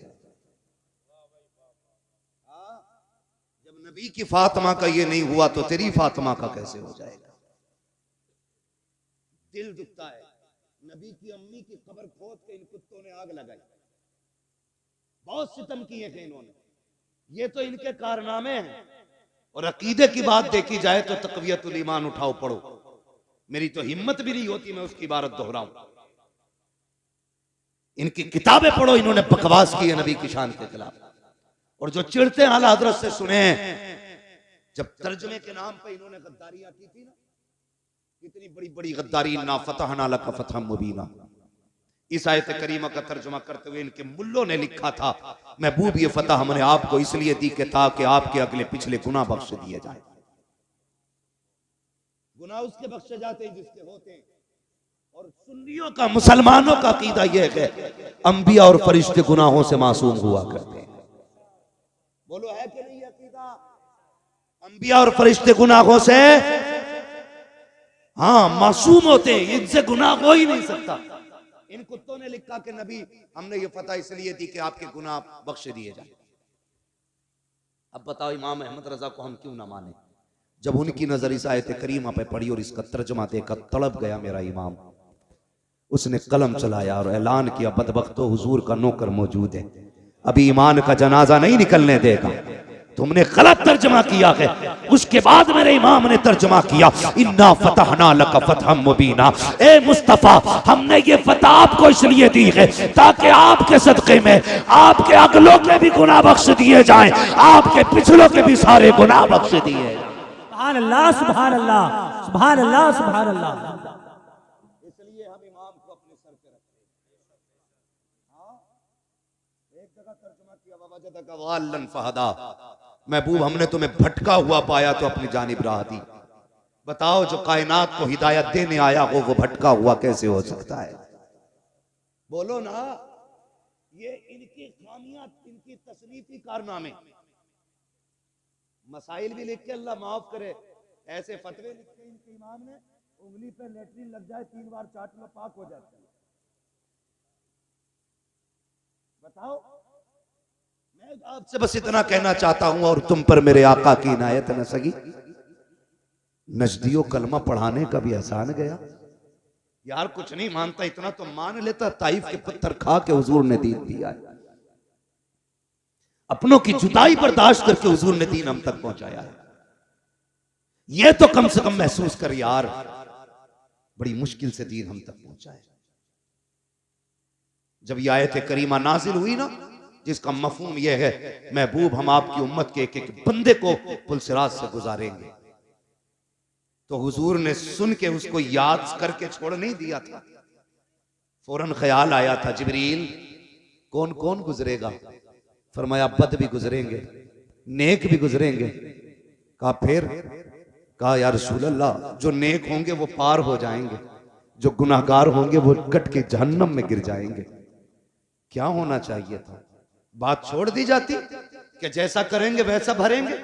Speaker 1: जब नबी की फातिमा का ये नहीं हुआ तो तेरी फातिमा का कैसे हो जाएगा? दिल दुखता है। नबी की अम्मी की कब्र खोद के इन कुत्तों ने आग लगाई, बहुत सितम किए थे इन्होंने। ये तो इनके कारनामे हैं। और अकीदे की बात देखी जाए तो तक़वियतुल ईमान उठाओ पढ़ो, मेरी तो हिम्मत भी नहीं होती मैं उसकी इबारत दोहराऊं। इनकी किताबें पढ़ो, इन्होंने बकवास की है नबी की शान के खिलाफ। और जो चिढ़ते हैं आला हज़रत से सुने, जब तर्जुमे के नाम पे इन्होंने गद्दारियां की थी ना, कितनी बड़ी बड़ी गद्दारी, ना फतहना लका फतहम मुबीना। इस आयत करीमा का तर्जुमा करते हुए इनके मुल्लों ने लिखा था, महबूब ये फतह हमने आपको इसलिए दी कि ताकि आपके अगले पिछले गुनाह बख्श दिए जाए। गुनाह उसके बख्शे जाते हैं जिसके होते हैं। और सुन्नियों का, मुसलमानों का अकीदा यह है अंबिया और फरिश्ते गुनाहों से मासूम हुआ करते हैं। बोलो है कि नहीं अकीदा? अंबिया और फरिश्ते गुनाहों से हाँ मासूम होते हैं, इनसे गुनाह हो ही नहीं सकता। इन कुत्तों ने लिखा कि नबी हमने ये फतह इसलिए दी कि आपके गुनाह बख्श दिए जाए। अब बताओ इमाम अहमद रजा को हम क्यों ना माने? जब उनकी नजर इस आयत करीमा पे पड़ी और इसका तर्जुमा देखा, तड़प गया मेरा इमाम। उसने कलम चलाया और ऐलान किया, बदबख्तो हुजूर का नौकर मौजूद है, अभी ईमान का जनाजा नहीं निकलने देगा। तुमने गलत तर्जमा किया है। उसके बाद मेरे इमाम ने तर्जमा किया, इन्ना फतहना लका फतहम मुबीना। ए मुस्तफा, हमने ये फतह आपको इसलिए दी है ताकि आपके सदक़े में आपके अगलों के भी गुनाह बख्श दिए जाएं, आपके पिछलों के भी सारे गुनाह बख्श दिए जाएं।
Speaker 2: सुभान अल्लाह सुभान अल्लाह सुभान अल्लाह सुभान अल्लाह।
Speaker 1: इसलिए हम इमाम को अपने सर पे रखते हैं। एक जगह तर्जुमा किया, ववजदका वाल्लन फहदा, महबूब हमने तुम्हें भटका हुआ पाया तो अपनी जानिब राह दी। बताओ जो कायनात को हिदायत देने आया हो वो भटका हुआ कैसे हो सकता है? बोलो ना। ये इनकी खामियां, इनकी तसनीफी कारनामे। मसाइल भी लिख के अल्लाह माफ करे, ऐसे फतवे लिखे इनके इमाम ने, उंगली पे लेटरिन लग जाए 3 बार चाट लो पाक हो जाता है। बताओ। मैं आपसे बस इतना कहना चाहता हूं और तुम पर मेरे आका की इनायत न सगी, नजदियों कलमा पढ़ाने का भी एहसान गया। यार कुछ नहीं मानता इतना तो मान लेता, ताइफ के पत्थर खा के हुजूर ने दीन दिया है। अपनों की जुदाई बर्दाश्त करके हुजूर ने दीन हम तक पहुंचाया है। यह तो कम से कम महसूस कर यार, बड़ी मुश्किल से दीन हम तक पहुंचा है। जब यह आयत करीमा नाजिल हुई ना, जिसका मफहूम यह है महबूब हम आपकी उम्मत के एक एक बंदे को पुलसिरात से गुजारेंगे, तो हुजूर ने सुन के उसको याद करके छोड़ नहीं दिया था। फौरन ख्याल आया था, जिब्रील कौन कौन गुजरेगा? फरमाया बद भी गुजरेंगे, नेक भी गुजरेंगे। कहा फिर? कहा या रसूल अल्लाह, जो नेक होंगे वो पार हो जाएंगे, जो गुनाहगार होंगे वो कट के जहन्नम में गिर जाएंगे। क्या होना चाहिए था? बात छोड़ दी जाती कि जैसा करेंगे वैसा भरेंगे,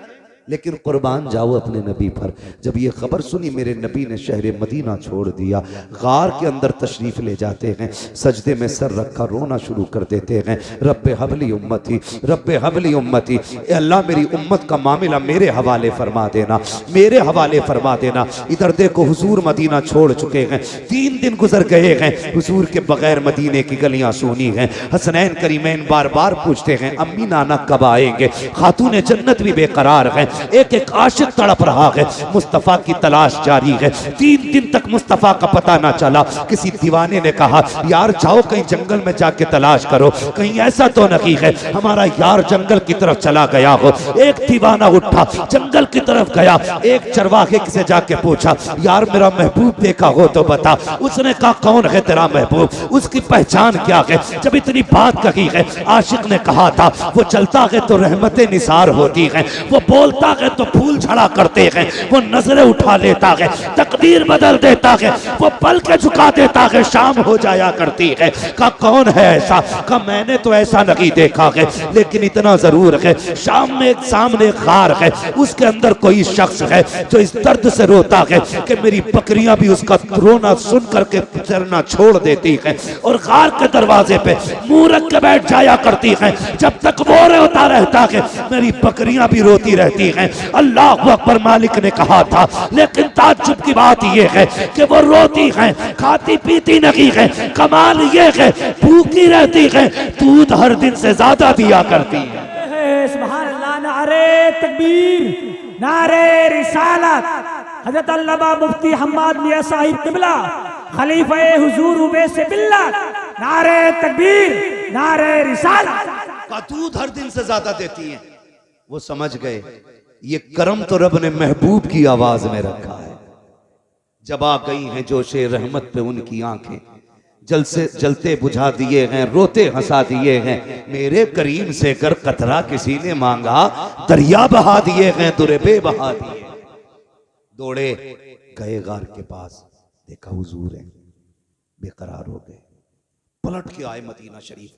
Speaker 1: लेकिन कुर्बान जाओ अपने नबी पर। जब ये खबर सुनी मेरे नबी ने शहर मदीना छोड़ दिया, गार के अंदर तशरीफ ले जाते हैं, सजदे में सर रखा रोना शुरू कर देते हैं। रब्बे हबली उम्मती, रब्बे हबली उम्मती, ए अल्लाह मेरी उम्मत का मामला मेरे हवाले फरमा देना, मेरे हवाले फरमा देना। इधर देखो हुजूर मदीना छोड़ चुके हैं, 3 दिन गुजर गए हैं, हुजूर के बगैर मदीने की गलियां सूनी हैं। हसनैन करीमैन बार बार पूछते हैं अम्मी नाना कब आएंगे? खातून जन्नत भी बेकरार है, एक एक आशिक तड़प रहा है, मुस्तफा की तलाश जारी है। 3 दिन तक मुस्तफा का पता ना चला। किसी दीवाने ने कहा यार जाओ कहीं जंगल में जाके तलाश करो, कहीं ऐसा तो नहीं है हमारा यार जंगल की तरफ चला गया हो। एक दीवाना उठा जंगल की तरफ गया, एक चरवाहे से जाके पूछा यार मेरा महबूब देखा हो तो बता। उसने कहा कौन है तेरा महबूब, उसकी पहचान क्या है? जब इतनी बात कही है, आशिक ने कहा था वो चलता है तो रहमतें निसार होती हैं, वो बोलता है तो फूल झड़ा करते हैं, वो नजरें उठा लेता है, तकदीर बदल देता है, वो पल के झुका देता है, शाम हो जाया करती है। का कौन है ऐसा? का मैंने तो ऐसा नहीं देखा है, लेकिन इतना जरूर है शाम में एक सामने गार है, उसके अंदर कोई शख्स है जो इस दर्द से रोता है कि मेरी बकरियां भी उसका रोना सुन करके चरना छोड़ देती है, और गार के दरवाजे पे मुंह रख के बैठ जाया करती है। जब तक वो रोता रहता है मेरी बकरियां भी रोती रहती हैं। अल्लाह अकबर मालिक ने कहा था, लेकिन ताज्जुब की बात यह है कि वो रोती हैं, खाती पीती नहीं है। कमाल ये है भूखी रहती है, दूध हर दिन से ज्यादा दिया करती है।
Speaker 2: सुभान अल्लाह, नारे तकबीर, नारे रिसालत। हजरत अल्लामा मुफ्ती हम्माद मियां साहिब किबला खलीफा हुजूर उवैस बिल्ला, नारे तकबीर, नारे रिसालत।
Speaker 1: का दूध हर दिन से ज्यादा देती हैं। वो समझ गए ये करम तो रब ने महबूब की आवाज में रखा है। जब आ गई हैं जोशे रहमत पे उनकी आंखें, जल से जलते बुझा दिए हैं, रोते हंसा दिए हैं। मेरे करीम से कर कतरा किसी ने मांगा, दरिया बहा दिए हैं, दुरबे बहा दिए। दौड़े गए गार के पास, देखा हुजूर है, बेकरार हो गए। पलट के आए मदीना शरीफ,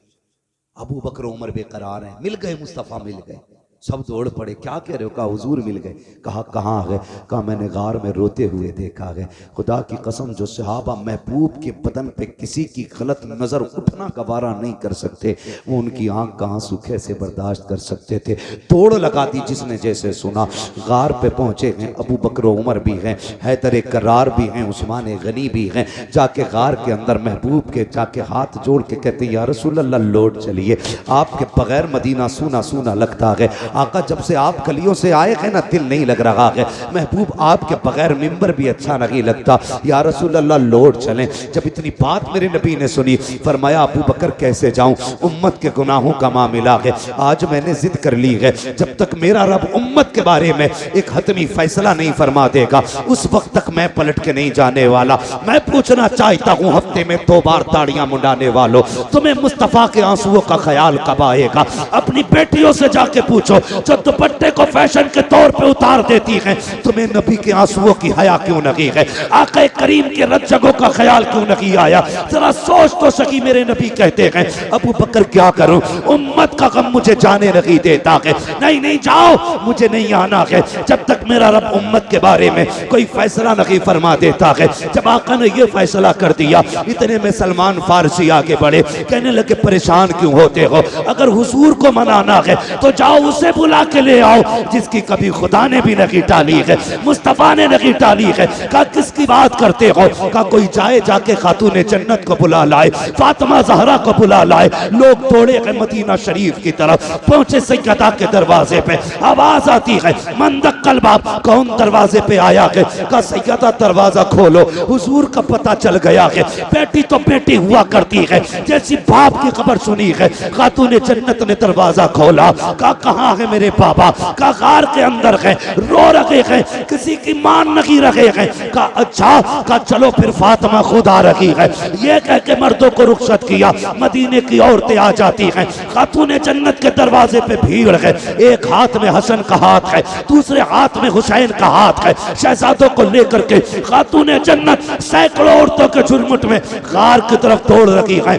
Speaker 1: अबू बकर उमर बेकरार हैं, मिल गए मुस्तफ़ा, मिल गए। सब दौड़ पड़े, क्या कह रहे हो? कहा हुजूर मिल गए। कहा कहाँ है? कहा मैंने गार में रोते हुए देखा है। खुदा की कसम जो सहाबा महबूब के बदन पे किसी की गलत नजर उठना गवारा नहीं कर सकते, वो उनकी आंख का आंसू कैसे बर्दाश्त कर सकते थे? तोड़ लगा दी जिसने जैसे सुना। गार पे पहुंचे हैं, अबू बकर उमर भी हैं, हैदर करार भी हैं, उस्मान गनी भी हैं। जाके गार के अंदर महबूब के जाके हाथ जोड़ के कहते या रसूल अल्लाह लौट चलिए, आपके बगैर मदीना सूना सूना लगता है। आका जब से आप गलियों से आए हैं ना दिल नहीं लग रहा है। महबूब आपके बगैर मिंबर भी अच्छा नहीं लगता, या रसूल अल्लाह लौट चलें। जब इतनी बात मेरे नबी ने सुनी, फरमाया अबू बकर कैसे जाऊं, उम्मत के गुनाहों का मामला है। आज मैंने जिद कर ली है, जब तक मेरा रब उम्मत के बारे में एक हतमी फैसला नहीं फरमा देगा उस वक्त तक मैं पलट के नहीं जाने वाला। मैं पूछना चाहता हूँ हफ्ते में 2 बार ताड़ियां मुंडाने वालों, तुम्हें मुस्तफा के आंसुओं का ख्याल कब आएगा? अपनी बेटियों से जाके पूछो जो दुपट्टे को फैशन के तौर पे उतार देती हैं, तुम्हें नबी के आंसुओं की हया क्यों नहीं है? आका करीम के रज्जगों का ख्याल क्यों नहीं आया? जरा सोच तो सकी। मेरे नबी कहते हैं अबू बकर क्या करूं, उम्मत का गम मुझे जाने नहीं देता है। नहीं नहीं जाओ, मुझे नहीं आना है जब तक मेरा रब उम्मत के बारे में कोई फैसला नहीं फरमा देता है। जब आका ने यह फैसला कर दिया, इतने में सलमान फारसी आगे बढ़े, कहने लगे परेशान क्यों होते हो? अगर हुजूर को मनाना है तो जाओ उसे बुला के ले आओ जिसकी कभी खुदा ने भी नहीं टाली है, मुस्तफा ने नहीं टाली है। कहा किसकी बात करते हो? कहा कोई जाए जाके खातून जन्नत को बुला लाए, फातिमा ज़हरा को बुला लाए। लोग दौड़े गए मदीना शरीफ की तरफ, पहुंचे सैयदा के दरवाजे पे, आवाज आती है मंदक कलबाब, कौन दरवाजे पे आया है? कहा सैयदा दरवाजा खोलो। हुजूर का पता चल गया है, बेटी तो बेटी हुआ करती है, जैसी बाप की खबर सुनी है। खातून जन्नत ने दरवाजा खोला, कहा कहाँ है मेरे बाबा का गार के अंदर है, रो रहे हैं, किसी की मान नहीं रहे हैं। का अच्छा का चलो फिर फातिमा खुद आ रही है। ये कह के मर्दों को रुखसत किया, मदीने की औरतें आ जाती हैं। खातून जन्नत के दरवाजे पे भीड़ है, एक हाथ में हसन का हाथ है, दूसरे हाथ में हुसैन का हाथ है। शहजादों को लेकर के खातून जन्नत सैकड़ों औरतों के झुरमुट में गार की तरफ दौड़ रही है।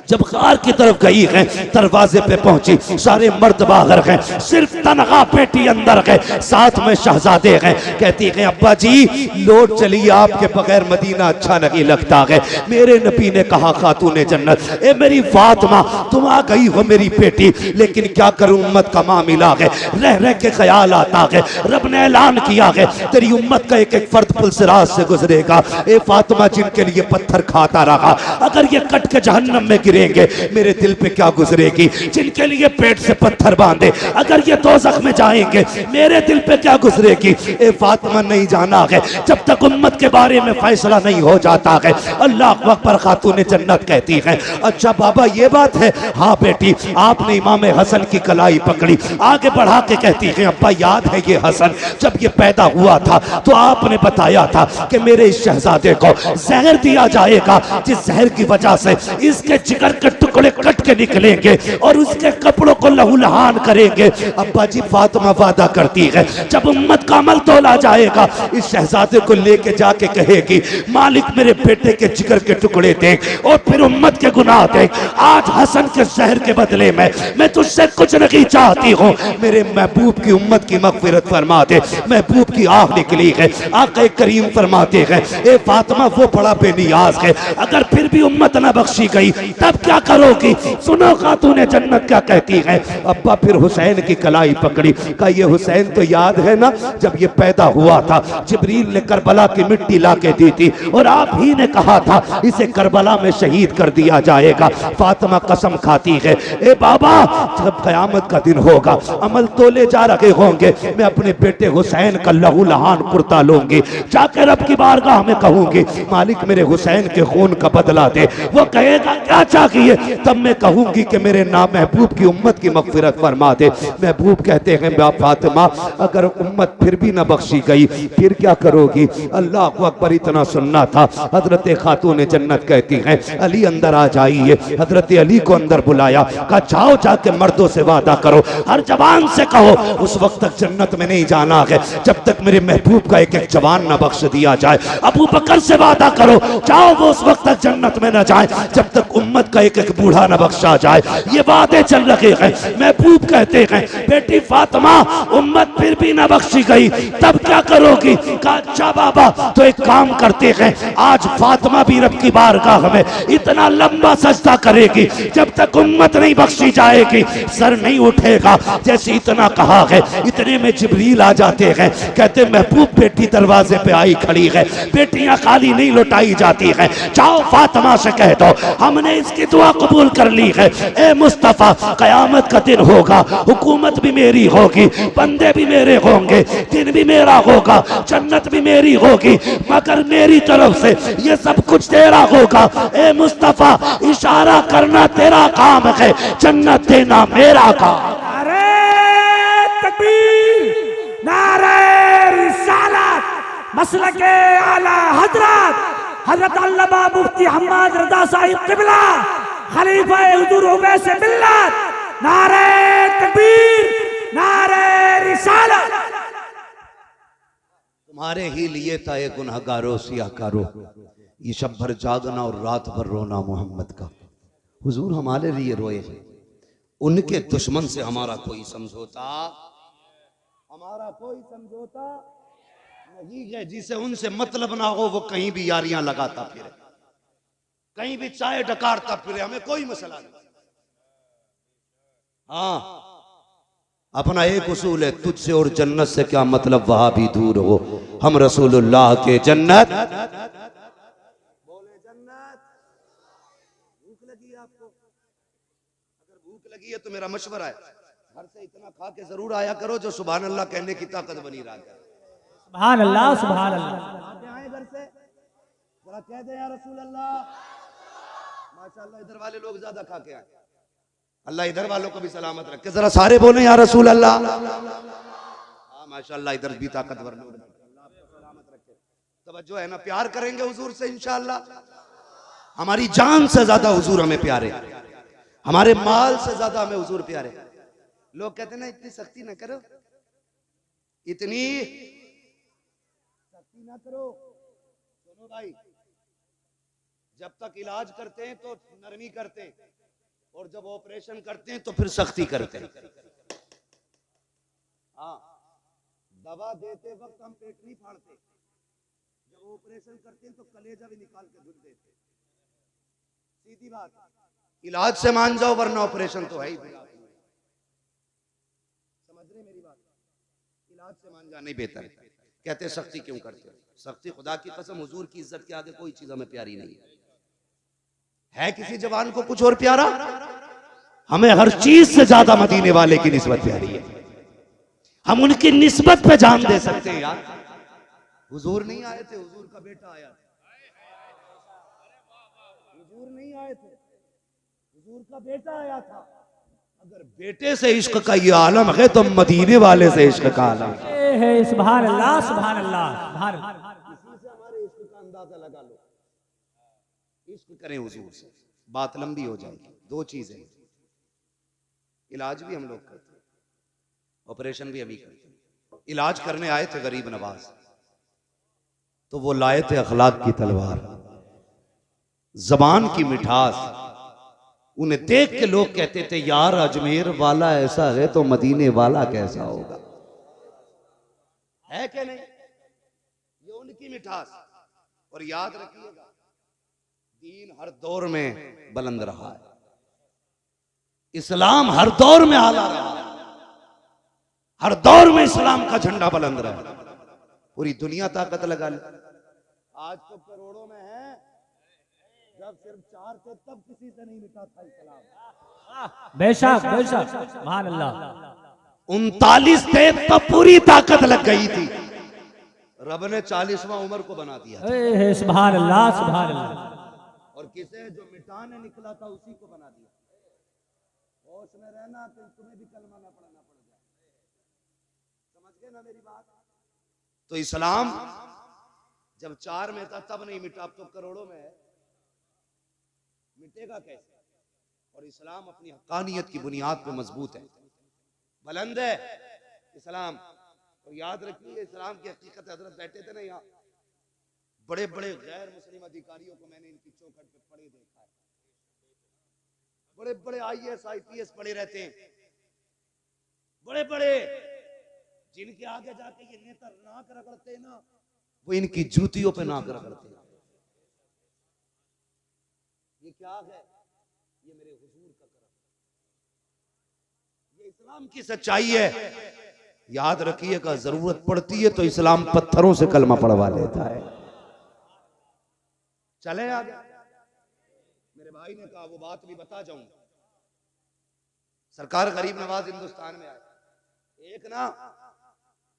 Speaker 1: जब गार की तरफ गई है, दरवाजे पे पहुंची, सारे मर्द बाहर हैं, सिर्फ तनहा बेटी अंदर है, साथ में शहजादे हैं। कहती है अब्बा जी लौट चलिए, आपके बगैर मदीना अच्छा नहीं लगता है। मेरे नबी ने कहा खातून जन्नत, ए मेरी फातिमा तुम आ गई हो मेरी बेटी, लेकिन क्या करूं उम्मत का मामला है, रह रह के ख्याल आता है। रब ने ऐलान किया है तेरी उम्मत का एक एक फर्द पुलसिरात से गुजरेगा। ए फातिमा जिनके लिए पत्थर खाता रहा, अगर ये कट के जहन्नम में गिरेंगे मेरे दिल पे क्या गुजरेगी। जिनके लिए पेट से पत्थर बांधे, अगर ये दोज़ख में जाएंगे मेरे दिल पे क्या गुजरेगी। ए फातिमा नहीं जाना है जब तक उम्मत के बारे में फैसला नहीं हो जाता है। अल्लाह अकबर। खातून जन्नत कहती है अच्छा बाबा ये बात है। हाँ बेटी, आपने इमाम हसन की कलाई पकड़ी, आगे बढ़ा के कहती है अब्बा याद है ये हसन जब ये पैदा हुआ था तो आपने बताया था कि मेरे इस शहजादे को जहर दिया जाएगा, जिस जहर की वजह से इसके जिगर के टुकड़े कट के निकलेंगे और उसके कपड़ों को लहूलुहान करेंगे। अब्बा जी फातिमा वादा करती है जब उम्मत का अमल तोला जाएगा इस शहजादे को लेके जाके कहेगी मालिक मेरे बेटे के जिगर के टुकड़े देख और फिर उम्मत के गुनाह देख। आज हसन के जहर के बदले में मैं तुझसे कुछ नहीं चाहती हूँ, मेरे महबूब की उम्मत की मगफिरत फरमा दे। महबूब की आह निकली है, आक़ा करीम फरमाते हैं ए फातिमा वो बड़ा बेनियाज है, अगर फिर भी उम्मत न बख्शी गई तब क्या करोगी। सुनो खातून जन्नत क्या कहती है। अब्बा फिर हुसैन की कलाई पकड़ी, कहा ये हुसैन तो याद है ना जब ये पैदा हुआ था जिब्रील ने करबला की मिट्टी ला के दी थी और आप ही ने कहा था इसे करबला में शहीद कर दिया जाएगा। फातिमा कसम खाती है ए बाबा जब क़यामत का दिन होगा अमल तोले जा रहे होंगे, मैं अपने बेटे हुसैन का लहू लहान कुर्ता लूंगी, जाकर रब की बारगाह में कहूंगी मालिक मेरे हुसैन के खून का बदला दे। वो कहेगा क्या चाहिए, तब मैं कहूंगी कि मेरे नाम महबूब की उम्मत की मगफिरत फरमा दे। महबूब कहते हैं फातिमा अगर उम्मत फिर भी न बख्शी गई फिर क्या करोगी। अल्लाह अकबर। इतना सुनना था। हजरत खातून जन्नत कहती हैं अली अंदर आ जाइए। हजरत अली को अंदर बुलाया, कहा जाओ जाके मर्दों से वादा करो, हर जवान से कहो उस वक्त तक जन्नत में नहीं जाना है जब तक मेरे महबूब का एक एक जवान न बख्श दिया जाए। अबू बकर से वादा करो जाओ वो उस वक्त तक जन्नत में न जाए जब तक उम्मत का एक एक बूढ़ा न बख्शा जाए। ये वादे चल रहे हैं। महबूब कहते हैं बेटी फातिमा उम्मत फिर भी न बख्शी गई तब क्या करोगी। कहा अच्छा बाबा तो एक काम करते हैं आज फातिमा भी रब की बारगाह में इतना लंबा सजदा करेगी जब तक उम्मत नहीं बख्शी जाएगी सर नहीं उठेगा। जैसे इतना कहा है इतने में जिब्रील आ जाते हैं, कहते महबूब बेटी दरवाजे पे आई खड़ी है, बेटियां खाली नहीं लौटाई जाती हैं, जाओ फातिमा से कह दो हमने इसकी दुआ कबूल कर ली है। ए मुस्तफा कयामत का दिन होगा, हुकूमत भी मेरी होगी, बंदे भी मेरे होंगे, दिन भी मेरा होगा, जन्नत भी मेरी होगी, मगर मेरी तरफ से ये सब कुछ तेरा होगा। ए मुस्तफा इशारा करना तेरा काम है, जन्नत देना मेरा काम।
Speaker 2: नारे तकबीर, नारे रिसालत, मसलके आला हजरत हजरत अल्लामा मुफ्ती हम्माद रजा साहिब क़िबला खलीफा हुजूर उवैस मिल्लत, नारे तकबीर, नारे रिसालत।
Speaker 1: तुम्हारे ही लिए था ये गुनहगारो सियाकारो, ये शब भर जागना और रात भर रोना मोहम्मद का। हुजूर हमारे लिए रोए हैं, उनके दुश्मन से हमारा कोई समझौता नहीं है। जिसे उनसे मतलब ना हो वो कहीं भी यारियां लगाता फिरे, कहीं भी चाय डकारता फिरे, हमें कोई मसला नहीं। हाँ अपना एक उसूल है, तुझसे और जन्नत से क्या मतलब वहां भी दूर हो, हम रसूलुल्लाह के जन्नत। बोले जन्नत। भूख लगी है आपको? अगर भूख लगी है तो मेरा मशवरा है घर से इतना खा के जरूर आया करो जो सुभान अल्लाह कहने की ताकत बनी रहा है।
Speaker 2: सुभान अल्लाह, सुभान अल्लाह।
Speaker 1: आए घर से जरा कह दे या रसूल अल्लाह। माशाअल्लाह इधर वाले लोग ज्यादा खा के आए। अल्लाह इधर वालों को भी सलामत रखे, जरा सारे बोले या रसूल अल्लाह। हाँ माशाअल्लाह, इधर भी ताकतवर लोग, अल्लाह आपको सलामत रखे। तवज्जो है ना, प्यार करेंगे हुजूर से इंशाअल्लाह। हमारी जान से ज्यादा हुजूर हमें प्यारे, हमारे माल से ज्यादा हमें हुजूर प्यारे। लोग कहते हैं ना इतनी सख्ती ना करो, इतनी सख्ती ना करो। सुनो भाई, जब तक इलाज करते हैं तो नरमी करते हैं, और जब ऑपरेशन करते हैं तो फिर सख्ती करते हैं। हाँ, दवा देते वक्त हम पेट नहीं फाड़ते, जब ऑपरेशन करते हैं तो कलेजा भी निकाल के धुल देते। सीधी बात, इलाज से मान जाओ वरना ऑपरेशन तो है ही। समझ रहे मेरी बात? इलाज से मान जाना ही बेहतर है। कहते सख्ती क्यों करते हो? सख्ती खुदा की कसम हुजूर की इज्जत के आगे कोई चीज हमें प्यारी नहीं है। किसी जवान को कुछ और प्यारा? हमें हर चीज से ज्यादा मदीने वाले की निस्बत प्यारी है। हम उनकी निस्बत पे जान दे सकते हैं यार। हुजूर नहीं आए थे, हुजूर का बेटा आया था। हुजूर नहीं आए थे, हुजूर का बेटा आया था। अगर बेटे से इश्क का ये आलम है तो मदीने वाले से इश्क का आलम है।
Speaker 2: सुभान अल्लाह, सुभान अल्लाह, सुभान अल्लाह।
Speaker 1: इसी से हमारे इश्क का अंदाजा लगा लो। इश्क करें हुजूर से, बात लंबी हो जाएगी। दो चीजें, इलाज भी हम लोग करते हैं, ऑपरेशन भी अभी करते हैं। इलाज करने आए थे गरीब नवाज, तो वो लाए थे अखलाक की तलवार, जबान की मिठास। उन्हें देख के लोग कहते थे यार अजमेर वाला ऐसा है तो मदीने वाला कैसा होगा। है क्या नहीं? ये उनकी मिठास। और याद रखिएगा, दीन हर दौर में बुलंद रहा है, इस्लाम हर दौर में आला रहा है, हर दौर में इस्लाम का झंडा बुलंद रहा। पूरी दुनिया ताकत लगा ले। आज तो करोड़ों में है, जब सिर्फ 4 थे तब किसी से नहीं मिटा था इस्लाम।
Speaker 2: बेशक बेशक, सुभान अल्लाह।
Speaker 1: 39 थे तब पूरी ताकत लग गई थी। रब ने 40वां उमर को बना दिया।
Speaker 2: सुभान अल्लाह, सुभान अल्लाह।
Speaker 1: और किसे जो मिटाने निकला था उसी को बना दिया। होश में रहना तो तुम्हें भी कलमा ना पढ़ना पड़ जाए। समझ गए ना मेरी बात? तो इस्लाम जब 4 में था तब नहीं मिटा, अब तो करोड़ों में है, मिटेगा कैसे? और इस्लाम अपनी हक्कानियत की बुनियाद पे मजबूत है, बुलंद है इस्लाम। और याद रखिए, इस्लाम की हकीकत, हजरत बैठे थे ना यहाँ, बड़े बड़े गैर मुस्लिम अधिकारियों को मैंने इनकी चौखट पे पड़े देखा है। बड़े बड़े IAS IPS पड़े रहते हैं, बड़े बड़े, जिनके आगे जाके ये नेता नाक रगड़ते हैं ना, वो इनकी जूतियों पे नाक रगड़ते हैं। ये क्या है? ये मेरे हुजूर का करम, ये इस्लाम की सच्चाई है। याद रखिएगा, जरूरत पड़ती है तो इस्लाम पत्थरों से कलमा पढ़वा लेता है। चले आगे। मेरे भाई ने कहा वो बात भी बता जाऊं। सरकार गरीब नवाज हिंदुस्तान में आए, एक ना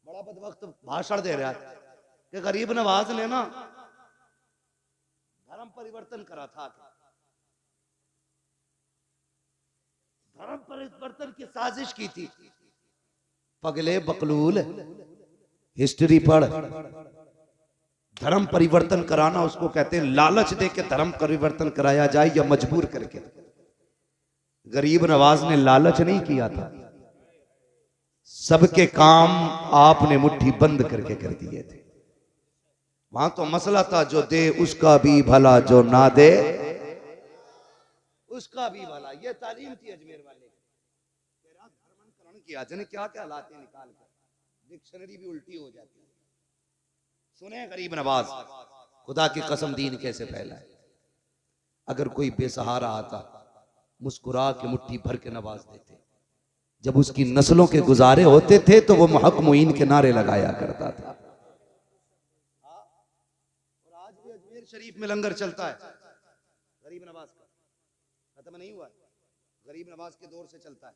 Speaker 1: बड़ा बदवक्त भाषण दे रहा है कि गरीब नवाज ने ना धर्म परिवर्तन करा था। धर्म परिवर्तन की साजिश की थी। पगले बकलूल, हिस्ट्री पढ़। धर्म परिवर्तन कराना उसको कहते हैं लालच दे के धर्म परिवर्तन कराया जाए या मजबूर करके। गरीब नवाज ने लालच नहीं किया था, सबके काम आपने मुट्ठी बंद करके कर दिए थे। वहां तो मसला था जो दे उसका भी भला, जो ना दे उसका भी भला। ये तालीम थी अजमेर वाले। धर्मांतरण किया, जाने क्या क्या लाते निकाल कर, डिक्शनरी भी उल्टी हो जाती है। सुने गरीब नवाज, खुदा की कसम दीन कैसे फैला है। अगर कोई बेसहारा आता, मुस्कुरा के मुट्ठी भर के नवाज देते। जब उसकी नस्लों के गुजारे होते थे तो वो हक मुईन के नारे लगाया करता था। और आज भी अजमेर शरीफ में लंगर चलता है गरीब नवाज का, खत्म नहीं हुआ, गरीब नवाज के दौर से चलता है।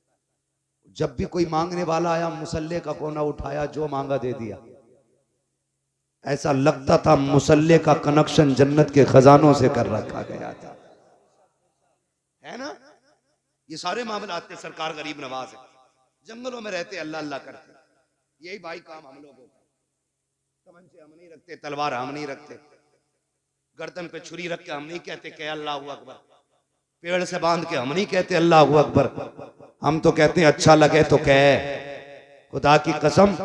Speaker 1: जब भी कोई मांगने वाला आया, मुसल्ले का कोना उठाया, जो मांगा दे दिया। ऐसा लगता था मुसल्ले का कनेक्शन जन्नत के खजानों से कर रखा गया था, है ना? ये सारे मामले आते सरकार गरीब नवाज है, जंगलों में रहते अल्लाह अल्लाह करते, यही भाई काम हम लोगों का। तमंचे हम नहीं रखते, तलवार हम नहीं रखते, गर्दन पे छुरी रख के हम नहीं कहते कि अल्लाह अकबर, पेड़ से बांध के हम नहीं कहते अल्लाह अकबर, हम तो कहते हैं अच्छा लगे तो कह। खुदा की कसम,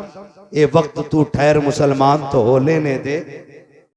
Speaker 1: ये वक्त तू ठहर मुसलमान तो हो लेने दे,